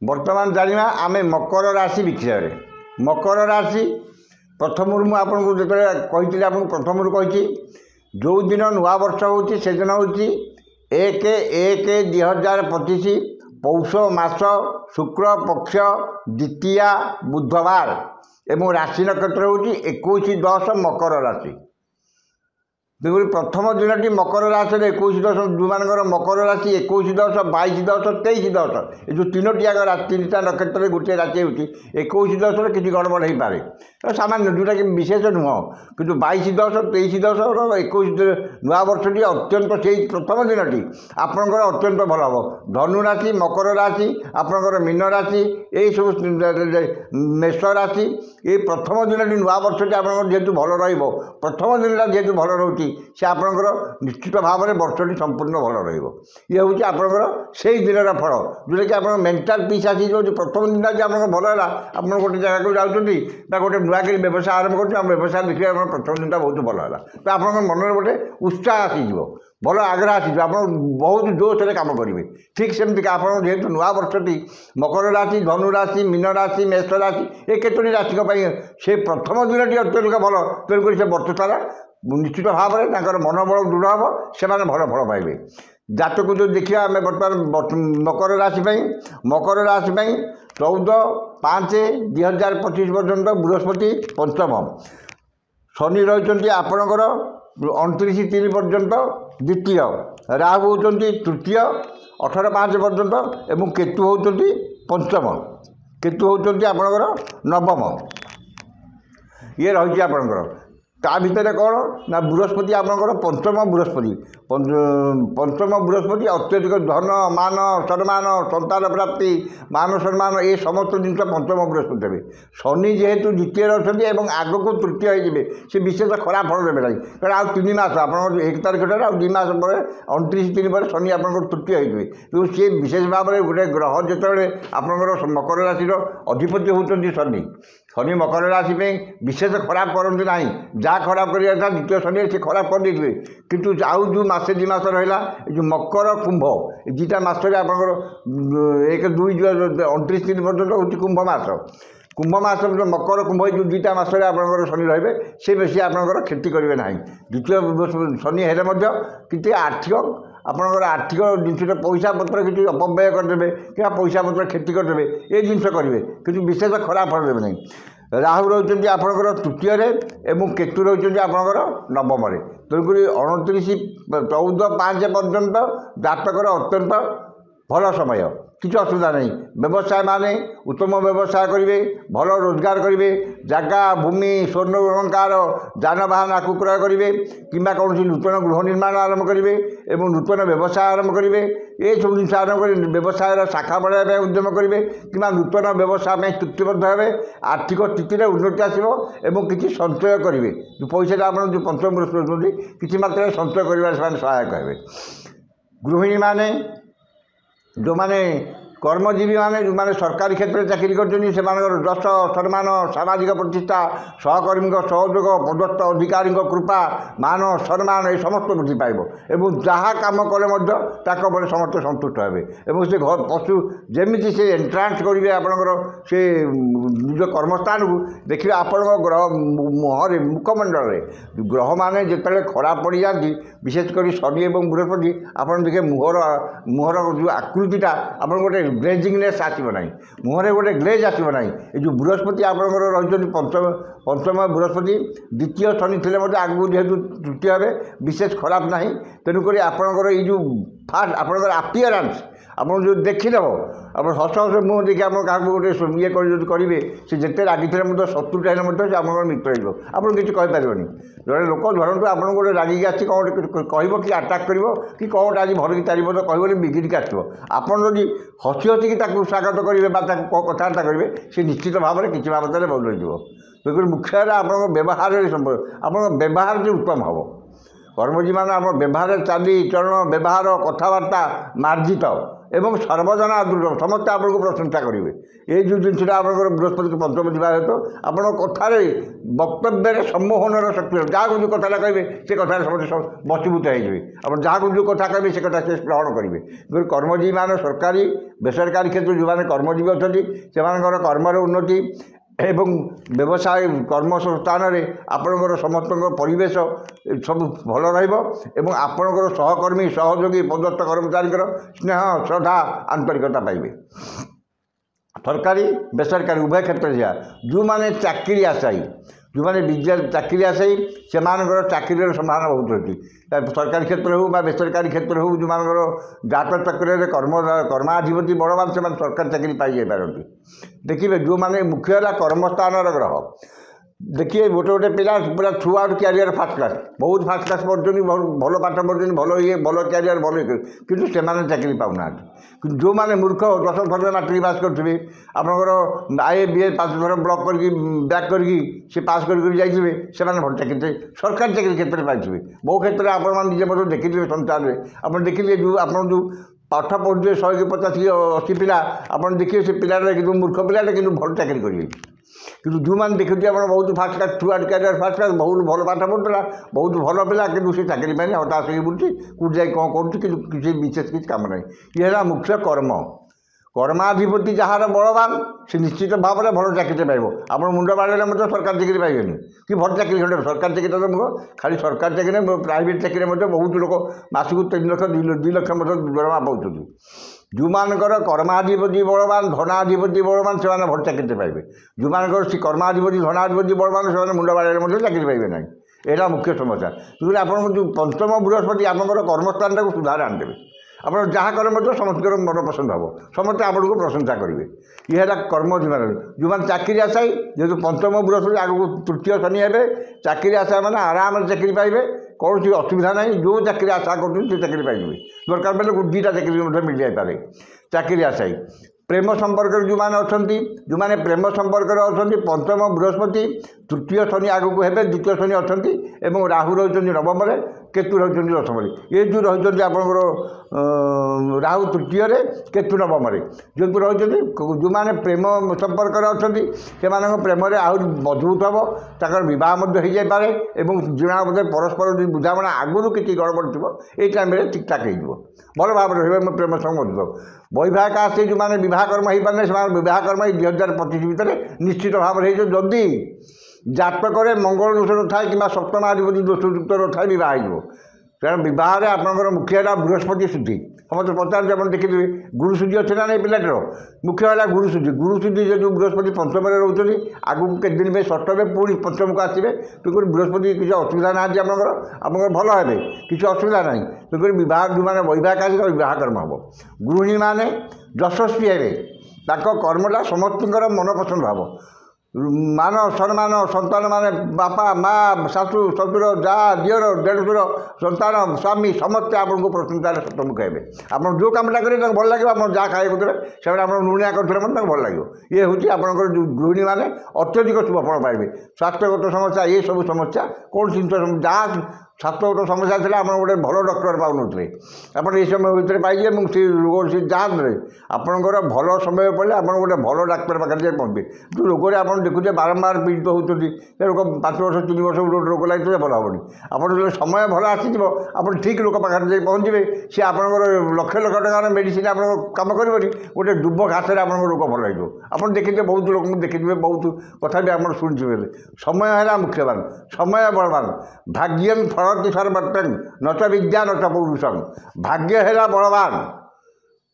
बर्तमान जाना आम मकर राशि विषय मकर राशि प्रथम आपको जो कही आप प्रथम कही जो दिन नुआ वर्ष हो से दिन हूँ 1/1/2025 पौष मास शुक्ल पक्ष द्वितीया बुधवार एवं राशि नक्षत्र हूँ 21/10 मकर राशि। देखो प्रथम दिन मकर राशि 21/10 जो मान मकर राशि 21/10 22/10 23/10 ये जो तीनोटी आग तीनटा नक्षत्र गोटे राशि हो 21/10 किसी गड़बड़ हो पाए सामान्य जोटा कि विशेष नुह कि 22/10 23/10 21 नुआ वर्षटी अत्यंत से प्रथम दिन आपंकर अत्यंत भल हम धनु राशि मकर राशि आपंकर मीन राशि यही सब मेष राशि ये प्रथम दिन नुआ वर्षटी आप जेहतु भल प्रथम दिन जेहतु भल रोचे से आपंकर निश्चित भाव में वर्षटी संपूर्ण भल रे हूँ आपंकर से दिन फल जोटा कि आप मेंटाल पीस आसी जो प्रथम दिन आज आप भल है आप गोटे जगह को जाऊँगी गोटे नुआ कर व्यवसाय आरंभ कर व्यवसाय देखिए आप प्रथम दिन बहुत भल है तो आप मन में गोटे उत्साह आसीज भल आग्रह आसीज आप बहुत जोश से कम करेंगे ठीक सेमती आप जेहतु नुआ वर्षटी मकर राशि धनु राशि मीन राशि मेष राशि ये केतोटी राशि से प्रथम दिन टी अत्यधिक भल तेणुक से वर्ष सारा निश्चित भाव में मनोबल दृढ़ हम से भल फल पाइबे। जातक जो देखिए आम बर्तमान मकर राशि 14/5/2025 पर्यंत बृहस्पति पंचम शनि रही आपणकर 29/3 पर्यंत द्वितीय राहु होती तृतीय 18/5 पर्यंत एवं केतु होती पंचम केतु होती आपणकर नवम ये रही आपणकर ता भितर कौन ना बृहस्पति आपंकर पंचम बृहस्पति अत्यधिक धन मान सम्मान संतान प्राप्ति मान सम्मान ये समस्त जिन पंचम बृहस्पति हे शनि जेहेतु द्वितीय अच्छा आग को तृतीय हो सी विशेष खराब फल देवे ना कारण आउ 3 मास आप 1 तारीख ठार 2 मास पर 29/3 पर शनि आप तृतीय होते तो सी विशेष भाव में गोटे ग्रह जिते आपंकर मकर राशि अधिपति होती शनि मकर राशि में विशेष खराब करते ना जहाँ खराब कर द्वितीय शनि से खराब कर देते किंतु आउ जो मसे 2 मास रहा जो मकर कुंभ दुईटा मसरे आप 1/2/29/3 पर्यटन हूँ कुंभ मास मकर कुंभ जो 2टा मसरे आप शनि रे से बेसी आपंकर क्षति करेंगे ना द्वितीय शनि हेल्ले कि आर्थिक आपंकर आर्थिक जिन पैसा पत्र किसी अपव्यय करदे कि पैसा पत्र क्षति करदे ये जिन करेंगे कि विशेष खराब फल देवे ना। राहु रही आपंकर तृतीय एवं केतु रही आपंकर नवम तेणुक 29/14/5 पर्यंत जातकर अत्यंत भल समय किसी असुविधा नहीं व्यवसाय माने उत्तम व्यवसाय करेंगे भल रोजगार करेंगे जगह भूमि स्वर्ण अलंकार जानवाहन आकु क्रय करेंगे कि कौन नूतन गृह निर्माण आरंभ करेंगे एवं नूतन व्यवसाय आरंभ करेंगे ये सब जिन आरंभ कर व्यवसाय शाखा बढ़ाया उद्यम करेंगे कि नूतन व्यवसाय तृप्तिबद्ध हे आर्थिक स्थिति में उन्नति आसो एवं किसी संचय करेंगे जो पैसा आप जो पंचम बृहस्पति किसी मात्रा संचय कर सहायक हे। गृहिणी माने जो माने कर्मजीवी माने जो माने सरकारी क्षेत्र में चाकरी करछन्ति से यश सम्मान सामाजिक प्रतिष्ठा सहकर्मी सहयोग पदस्थ अधिकारी कृपा मान सम्मान ये समस्त वृद्धि पाइब एवं जहाँ कम कले बड़े समस्त संतुष्ट हे और से घर पशु जमी से एंट्रांस करेंगे आपंकर से निज कर्मस्थान को देखिए आपण ग्रह मुहर मुखमंडल ग्रह माने जिते खराब पड़ जाती विशेषकर शनि और बृहस्पति आप देखिए मुहर जो आकृतिटा आप गोटे ग्लेजिंगनेस आसो ना मुहर गोटे ग्लेज आसो ना ये जो बृहस्पति आपंकर रही पंचम बृहस्पति द्वितीय शनि थे आगू जेहेतु तृतीय विशेष खराब ना तेणुक आपंकर ये जो फास्ट आपंकर अपीयरान्स आप जो देखीदेव आप हस हस मुँह देखिए आप गोटे ये करेंगे से जिते रागी थे शत्रुटा हेल्ले से आप मित्र हो आप किसी कहीपर जो लोक धरतु आप गोटे रागिक आसी कौन कह कि आटाक कर कि कौन आज भर की चारिपद कहनी बिगिड़ के आसो आपड़ जदि हसी हसी की स्वागत करेंगे कथबार्ता करेंगे से निश्चित भाव में किसी बाबद बदल तेणुक मुख्य आप व्यवहार संपर्क आप व्यवहार जो उत्तम हम कर्मजीवी मान आप व्यवहार चाली चरण व्यवहार कथबार्ता मार्जित এবং সর্বজনা দুর্লভ ସମସ୍ତେ ଆପଣଙ୍କୁ ପ୍ରଶଂସା କରିବେ। ଏଇ ଯେଉଁ ଜିନିଷଟା ଆପଣଙ୍କର ବୃହସ୍ପତିକୁ ପଞ୍ଚମ ଯିବା ହେତୁ ଆପଣଙ୍କ କଥାରେ ବକ୍ତବ୍ୟରେ ସମ୍ମୋହନର ଶକ୍ତି ଯାହାକୁ ଯେଉଁ କଥାଟା କହିବେ ସେ କଥାରେ ସମସ୍ତେ ବଶୀଭୂତ ହେଇଯିବେ। ଆପଣ ଯାହାକୁ ଯେଉଁ କଥା କହିବେ ସେ କଥା ସେ ଗ୍ରହଣ କରିବେ। କିନ୍ତୁ କର୍ମଜୀବୀମାନେ ସରକାରୀ ବେସରକାରୀ କ୍ଷେତ୍ରରେ ଯେଉଁମାନେ କର୍ମଜୀବୀ ଅଛନ୍ତି ସେମାନଙ୍କର କର୍ମର ଉନ୍ନତି ଏବଂ ବ୍ୟବସାୟ କର୍ମସ୍ଥାନରେ ଆପଣଙ୍କର ସମସ୍ତଙ୍କ ପରିବେଶ ସବୁ ଭଲ ରହିବ ଏବଂ ଆପଣଙ୍କର ସହକର୍ମୀ ସହଯୋଗୀ ପଦସ୍ଥ କର୍ମଚାରୀଙ୍କର ସ୍ନେହ ଶ୍ରଦ୍ଧା ଆନ୍ତରିକତା ପାଇବେ। ସରକାରୀ ବେସରକାରୀ ଉଭୟ କ୍ଷେତ୍ରରେ ଯାହା ଯେଉଁମାନେ ଚାକିରି ଆଶାୟୀ ଯେଉଁମାନେ ଚାକିରି ଆଶାୟୀ ସେମାନଙ୍କର ଚାକିରିର ସମ୍ଭାବନା ବହୁତ ଅଛି। ସରକାରୀ କ୍ଷେତ୍ର ହେଉ ବା ବେସରକାରୀ କ୍ଷେତ୍ର ହେଉ ଯେଉଁମାନଙ୍କର ଜାତ ଚକ୍ରରେ କର୍ମାଧିପତି ବଳବାନ ସେମାନେ ସରକାରୀ ଚାକିରି ପାଇଯାଇପାରନ୍ତି। ଦେଖିବେ ଯେଉଁମାନେ ମୁଖ୍ୟ ହେଲା କର୍ମସ୍ଥାନର ଗ୍ରହ ଦେଖିବେ ଗୋଟେ ପିଲା ପୁରା through out career first class ବହୁତ ଫାର୍ଷ୍ଟ କ୍ଲାସ୍ ପଢ଼ୁଛନ୍ତି ଭଲ ପାଠ ପଢ଼ୁଛନ୍ତି ଭଲ ଭଲ କ୍ୟାରିୟର ଭଲ କିନ୍ତୁ ସେମାନେ ଚାକିରି ପାଉନାହାନ୍ତି। କିନ୍ତୁ ଯେଉଁମାନେ ମୂର୍ଖ 10 ଥର ମାଟ୍ରିକ ପାସ୍ କରିଥିବେ ଆପଣଙ୍କର IA BA 5 ଥର ବ୍ଲକ୍ କରିକି ବ୍ୟାକ୍ କରିକି ସେ ପାସ୍ କରିକି ଯାଇଥିବେ ସେମାନେ ଭଲ ଚାକିରି ସରକାରୀ ଚାକିରି କ୍ଷେତ୍ରରେ ପାଇଥିବେ। ବହୁ କ୍ଷେତ୍ରରେ ଆପଣମାନେ ନିଜେ ମଧ୍ୟ ଦେଖିଥିବେ ସଂସାରରେ ଆପଣ ଦେଖିଲେ ଆପଣ ଯେଉଁ ପାଠ ପଢ଼ୁଥିବେ 100 କି 50 କି 80 ପିଲା ଆପଣ ଦେଖିବେ ସେ ପିଲାଟା କିନ୍ତୁ ମୂର୍ଖ ପିଲାଟା କିନ୍ତୁ ଭଲ ଚାକିରି କରିବେ। କିନ୍ତୁ ଯେଉଁମାନେ ଦେଖୁଥିବେ ଆପଣ ବହୁତ first class through out career first class ବହୁତ ଭଲ ପାଠ ପଢ଼ୁଥିଲା ବହୁତ ଭଲ ପିଲା କିନ୍ତୁ ସେ ଚାକିରି ପାଇନି ହତାଶ ହେଇକି ବୁଲୁଛି କେଉଁଠି ଯାଇ କ'ଣ କରୁଛି କିନ୍ତୁ କିଛି ବିଶେଷ କିଛି କାମ ନାହିଁ। ଇଏ ହେଲା ମୁଖ୍ୟ କର୍ମାଧିପତି ଯାହାର ବଳବାନ ସେ ନିଶ୍ଚିତ ଭାବରେ ଭଲ ଚାକିରିଟେ ପାଇବ। ଆପଣ ମୁଣ୍ଡ ବାଡ଼େଇଲେ ମଧ୍ୟ ସରକାରୀ ଚାକିରି ପାଇବେନି କି ଭଲ ଚାକିରି ଖଣ୍ଡେ ସରକାରୀ ଚାକିରିଟା ତ ନୁହଁ ଖାଲି ସରକାରୀ ଚାକିରି ପ୍ରାଇଭେଟ୍ ଚାକିରିରେ ମଧ୍ୟ ବହୁତ ଲୋକ ମାସକୁ 3 ଲକ୍ଷ 2 ଲକ୍ଷ ମଧ୍ୟ ଦରମା ପାଉଛନ୍ତି। ଯେଉଁମାନଙ୍କର କର୍ମାଧିପତି ବଳବାନ ଧନାଧିପତି ବଳବାନ ସେମାନେ ଭଲ ଚାକିରିଟେ ପାଇବେ। ଯେଉଁମାନଙ୍କର ସେ କର୍ମାଧିପତି ଧନାଧିପତି ବଳବାନ ସେମାନେ ମୁଣ୍ଡ ବାଡ଼େଇଲେ ମଧ୍ୟ ଚାକିରି ପାଇବେ ନାହିଁ। ଏଇଟା ମୁଖ୍ୟ ସମସ୍ୟା। ତେଣୁ ଆପଣଙ୍କ ଯେଉଁ ପଞ୍ଚମ ବୃହସ୍ପତି ଆପଣଙ୍କର କର୍ମସ୍ଥାନଟାକୁ ସୁଧାର ଆଣିଦେବେ। ଆପଣ ଯାହା କଲେ ମଧ୍ୟ ସମସ୍ତଙ୍କର ମନ ପସନ୍ଦ ହେବ ସମସ୍ତେ ଆପଣଙ୍କୁ ପ୍ରଶଂସା କରିବେ। ଇଏ ହେଲା କର୍ମଜୀବନ। ଯେଉଁମାନେ ଚାକିରି ଆଶାୟୀ ଯେହେତୁ ପଞ୍ଚମ ବୃହସ୍ପତି ଆଗକୁ ତୃତୀୟ ଶନି ହେବେ ଚାକିରି ଆଶାୟୀ ମାନେ ଆରାମରେ ଚାକିରି ପାଇବେ କୌଣସି ଅସୁବିଧା ନାହିଁ। ଯେଉଁ ଚାକିରି ଆଶା କରୁଛନ୍ତି ସେ ଚାକିରି ପାଇଯିବେ। ଦରକାର ପଡ଼ିଲେ 2ଟା ଚାକିରି ମଧ୍ୟ ମିଳିଯାଇପାରେ। ଚାକିରି ଆଶାୟୀ ପ୍ରେମ ସମ୍ପର୍କରେ ଯେଉଁମାନେ ଅଛନ୍ତି ଯେଉଁମାନେ ପ୍ରେମ ସମ୍ପର୍କରେ ଅଛନ୍ତି ପଞ୍ଚମ ବୃହସ୍ପତି ତୃତୀୟ ଶନି ଆଗକୁ ହେବେ ଦ୍ୱିତୀୟ ଶନି ଅଛନ୍ତି ଏବଂ ରାହୁ ରହିଛନ୍ତି ନବମରେ କେତୁ ରହିଛନ୍ତି ଦଶମରେ। ଏ ଯେଉଁ ରହିଛନ୍ତି ଆପଣଙ୍କର ରାହୁ ତୃତୀୟରେ କେତୁ ନବମରେ ଯେହେତୁ ରହିଛନ୍ତି ଯେଉଁମାନେ ପ୍ରେମ ସମ୍ପର୍କରେ ଅଛନ୍ତି ସେମାନଙ୍କ ପ୍ରେମରେ ଆହୁରି ମଜବୁତ ହେବ ତାଙ୍କର ବିବାହ ମଧ୍ୟ ହୋଇଯାଇପାରେ ଏବଂ ଜଣା ବୋଧେ ପରସ୍ପର ଯଦି ବୁଝାମଣା ଆଗରୁ କିଛି ଗଡ଼ବଡ଼ ଥିବ ଏଇ ଟାଇମ୍ରେ ଠିକ୍ଠାକ୍ ହେଇଯିବ ଭଲ ଭାବରେ ରହିବେ ପ୍ରେମ ସମ୍ବନ୍ଧ। ବୈବାହିକ ଆସି ଯେଉଁମାନେ ବିବାହ କର୍ମ ହୋଇପାରିଲେ ସେମାନେ ବିବାହ କର୍ମ ଏଇ 2025 ଭିତରେ ନିଶ୍ଚିତ ଭାବରେ ହେଇଯିବ। ଯଦି ଜାତକରେ ମଙ୍ଗଳ ଦୋଷ ନଥାଏ କିମ୍ବା ସପ୍ତମାଧିପତି ଦୋଷଯୁକ୍ତ ନଥାଏ ବିବାହ ହେଇଯିବ। କାରଣ ବିବାହରେ ଆପଣଙ୍କର ମୁଖ୍ୟ ହେଲା ବୃହସ୍ପତି ଶୁଦ୍ଧି। ସମସ୍ତେ ପଚାରୁଛି ଆପଣ ଦେଖିଥିବେ ଗୁରୁ ଶୁଦ୍ଧି ଅଛି ନା ନାହିଁ ପିଲାଟିର ମୁଖ୍ୟ ହେଲା ଗୁରୁ ଶୁଦ୍ଧି ଯେହେତୁ ବୃହସ୍ପତି ପଞ୍ଚମରେ ରହୁଛନ୍ତି ଆଗକୁ କେତେ ଦିନ ପାଇଁ ଷଷ୍ଠ ହେବେ ପୁଣି ପଞ୍ଚମକୁ ଆସିବେ ତେଣୁକରି ବୃହସ୍ପତି କିଛି ଅସୁବିଧା ନାହାନ୍ତି ଆପଣଙ୍କର ଭଲ ହେବେ କିଛି ଅସୁବିଧା ନାହିଁ। ତେଣୁକରି ବିବାହ ଯେଉଁମାନେ ବୈବାହିକ ଆସିବେ ବିବାହ କର୍ମ ହେବ। ଗୃହିଣୀମାନେ ଯଶସ୍ୱୀ ହେବେ ତାଙ୍କ କର୍ମଟା ସମସ୍ତଙ୍କର ମନ ପସନ୍ଦ ହେବ। ମାନ ସମ୍ମାନ ସନ୍ତାନମାନେ ବାପା ମା ଶାଶୁ ଶ୍ୱଶୁର ଯାଆ ଦିଅର ଦେଢ଼ଶୁର ସନ୍ତାନ ସ୍ୱାମୀ ସମସ୍ତେ ଆପଣଙ୍କୁ ପ୍ରଶଂସାରେ ସତମୁଖ ହେବେ। ଆପଣ ଯେଉଁ କାମଟା କରିବେ ତାଙ୍କୁ ଭଲ ଲାଗିବ। ଆପଣ ଯାହା ଖାଇବାକୁ ଦେବେ ସେମାନେ ଆପଣ ଲୁଣିଆ କରୁଥିଲେ ମଧ୍ୟ ତାଙ୍କୁ ଭଲ ଲାଗିବ। ଇଏ ହେଉଛି ଆପଣଙ୍କର ଯେଉଁ ଗୃହିଣୀମାନେ ଅତ୍ୟଧିକ ଶୁଭ ଫଳ ପାଇବେ। ସ୍ୱାସ୍ଥ୍ୟଗତ ସମସ୍ୟା ଏସବୁ ସମସ୍ୟା କୌଣସି ଜିନିଷ ଯାହା ସ୍ୱାସ୍ଥ୍ୟଗତ ସମସ୍ୟା ଥିଲା ଆପଣ ଗୋଟେ ଭଲ ଡକ୍ଟର ପାଉନଥିଲେ ଆପଣ ଏଇ ସମୟ ଭିତରେ ପାଇଯିବେ ଏବଂ ସେ ରୋଗ ସେ ଯାହା ଦେବେ ଆପଣଙ୍କର ଭଲ ସମୟ ପଡ଼ିଲେ ଆପଣ ଗୋଟେ ଭଲ ଡାକ୍ତର ପାଖରେ ଯାଇ ପହଞ୍ଚିବେ। ଯେଉଁ ରୋଗରେ ଆପଣ ଦେଖୁଥିବେ ବାରମ୍ବାର ପୀଡ଼ିତ ହେଉଛନ୍ତି ସେ ରୋଗ 5 ବର୍ଷ 3 ବର୍ଷ ଗୋଟେ ରୋଗ ଲାଗିଥିଲେ ଭଲ ହେବନି। ଆପଣ ଯେତେବେଳେ ସମୟ ଭଲ ଆସିଯିବ ଆପଣ ଠିକ୍ ଲୋକ ପାଖରେ ଯାଇ ପହଞ୍ଚିବେ। ସେ ଆପଣଙ୍କର ଲକ୍ଷ ଲକ୍ଷ ଟଙ୍କାର ମେଡ଼ିସିନ ଆପଣଙ୍କ କାମ କରିବନି ଗୋଟେ ଦୁବ ଘାସରେ ଆପଣଙ୍କ ରୋଗ ଭଲ ହେଇଯିବ। ଆପଣ ଦେଖିଥିବେ ବହୁତ ଲୋକଙ୍କୁ ଦେଖିଥିବେ ବହୁତ କଥା ବି ଆପଣ ଶୁଣିଥିବେ। ସମୟ ହେଲା ମୁଖ୍ୟବାନ ସମୟ ବଳବାନ ଭାଗ୍ୟଂ ଫଳତି ସର୍ବତ୍ରଂ ନ ଚ ବିଦ୍ୟା ନ ଚ ପୌରୁଷଂ। ଭାଗ୍ୟ ହେଲା ବଳବାନ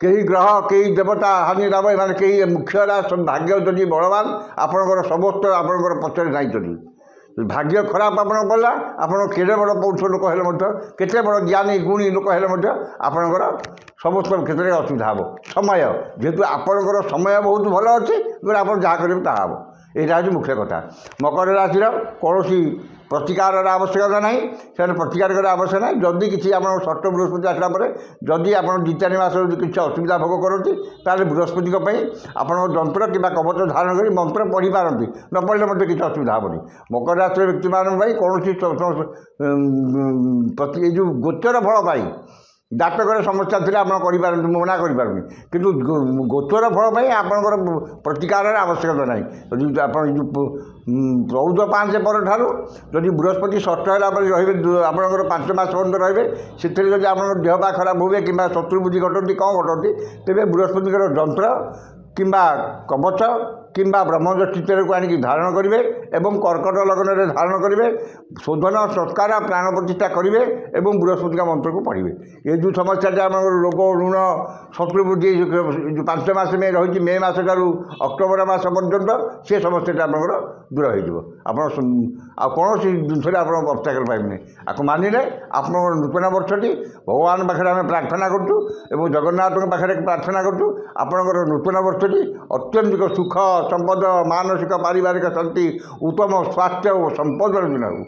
କେହି ଗ୍ରହ କେହି ଦେବତା ହାନି ଲାଭ ଏମାନେ କେହି ମୁଖ୍ୟ ହେଲା ଭାଗ୍ୟ ଯଦି ବଳବାନ ଆପଣଙ୍କର ସମସ୍ତ ଆପଣଙ୍କର ପଛରେ ଯାଇଛନ୍ତି। ଭାଗ୍ୟ ଖରାପ ଆପଣଙ୍କ ପଡ଼ିଲା ଆପଣ କେତେ ବଡ଼ ପୌରୁଷ ଲୋକ ହେଲେ ମଧ୍ୟ କେତେ ବଡ଼ ଜ୍ଞାନୀ ଗୁଣୀ ଲୋକ ହେଲେ ମଧ୍ୟ ଆପଣଙ୍କର ସମସ୍ତ କ୍ଷେତ୍ରରେ ଅସୁବିଧା ହେବ। ସମୟ ଯେହେତୁ ଆପଣଙ୍କର ସମୟ ବହୁତ ଭଲ ଅଛି ଆପଣ ଯାହା କରିବେ ତାହା ହେବ। ଏଇଟା ହେଉଛି ମୁଖ୍ୟ କଥା। ମକର ରାଶିର କୌଣସି ପ୍ରତିକାରର ଆବଶ୍ୟକତା ନାହିଁ ସେମାନେ ପ୍ରତିକାର କରିବା ଆବଶ୍ୟକ ନାହିଁ। ଯଦି କିଛି ଆପଣ ଷଷ୍ଠ ବୃହସ୍ପତି ଆସିଲା ପରେ ଯଦି ଆପଣ 2-3 ମାସ ଯଦି କିଛି ଅସୁବିଧା ଭୋଗ କରନ୍ତି ତାହେଲେ ବୃହସ୍ପତିଙ୍କ ପାଇଁ ଆପଣଙ୍କ ଯନ୍ତ୍ର କିମ୍ବା କବଚ ଧାରଣ କରି ମନ୍ତ୍ର ପଢ଼ିପାରନ୍ତି ନ ପଢ଼ିଲେ ମଧ୍ୟ କିଛି ଅସୁବିଧା ହେବନି। ମକର ରାଶିର ବ୍ୟକ୍ତିମାନଙ୍କ ପାଇଁ କୌଣସି ଏଇ ଯେଉଁ ଗୋଚର ଫଳ ପାଇଁ ଜାତକରେ ସମସ୍ୟା ଥିଲେ ଆପଣ କରିପାରନ୍ତି, ମୁଁ ମନା କରିପାରୁନି, କିନ୍ତୁ ଗୋଚର ଫଳ ପାଇଁ ଆପଣଙ୍କର ପ୍ରତିକାରର ଆବଶ୍ୟକତା ନାହିଁ। ଯଦି ଆପଣ ଯେଉଁ 14/5 ପରଠାରୁ ଯଦି ବୃହସ୍ପତି ଷଷ୍ଠ ହେଲା ପରେ ରହିବେ, ଆପଣଙ୍କର 5 ମାସ ପର୍ଯ୍ୟନ୍ତ ରହିବେ, ସେଥିରେ ଯଦି ଆପଣଙ୍କର ଦେହ ପା ଖରାପ ହୁଏ କିମ୍ବା ଶତ୍ରୁବୁଦ୍ଧି ଘଟନ୍ତି କ'ଣ ଘଟନ୍ତି, ତେବେ ବୃହସ୍ପତିଙ୍କର ଯନ୍ତ୍ର କିମ୍ବା କବଚ କିମ୍ବା ବ୍ରହ୍ମଜ ଚିତ୍ରକୁ ଆଣିକି ଧାରଣ କରିବେ ଏବଂ କର୍କଟ ଲଗ୍ନରେ ଧାରଣ କରିବେ, ଶୋଧନ ସଂସ୍କାର ପ୍ରାଣ ପ୍ରତିଷ୍ଠା କରିବେ ଏବଂ ବୃହସ୍ପତିଙ୍କ ମନ୍ତ୍ରକୁ ପଢ଼ିବେ। ଏ ଯେଉଁ ସମସ୍ୟାଟା ଆପଣଙ୍କର ରୋଗ ଋଣ ଶତ୍ରୁବୁଦ୍ଧି ଯେଉଁ 5 ମାସ ମେ ରହିଛି, ମେ ମାସଠାରୁ ଅକ୍ଟୋବର ମାସ ପର୍ଯ୍ୟନ୍ତ ସେ ସମସ୍ୟାଟା ଆପଣଙ୍କର ଦୂର ହୋଇଯିବ। ଆପଣ ଆଉ କୌଣସି ଜିନିଷରେ ଆପଣ ଅବସ୍ଥାକଲ ପାଇବେନି। ଆକୁ ମାନିଲେ ଆପଣଙ୍କର ନୂତନ ବର୍ଷଟି ଭଗବାନଙ୍କ ପାଖରେ ଆମେ ପ୍ରାର୍ଥନା କରୁଛୁ ଏବଂ ଜଗନ୍ନାଥଙ୍କ ପାଖରେ ପ୍ରାର୍ଥନା କରୁଛୁ, ଆପଣଙ୍କର ନୂତନ ବର୍ଷଟି ଅତ୍ୟଧିକ ସୁଖ ସମ୍ପଦ ମାନସିକ ପାରିବାରିକ ଶାନ୍ତି ଉତ୍ତମ ସ୍ୱାସ୍ଥ୍ୟ ଓ ସମ୍ପଦର ଦିନ ହେଉ।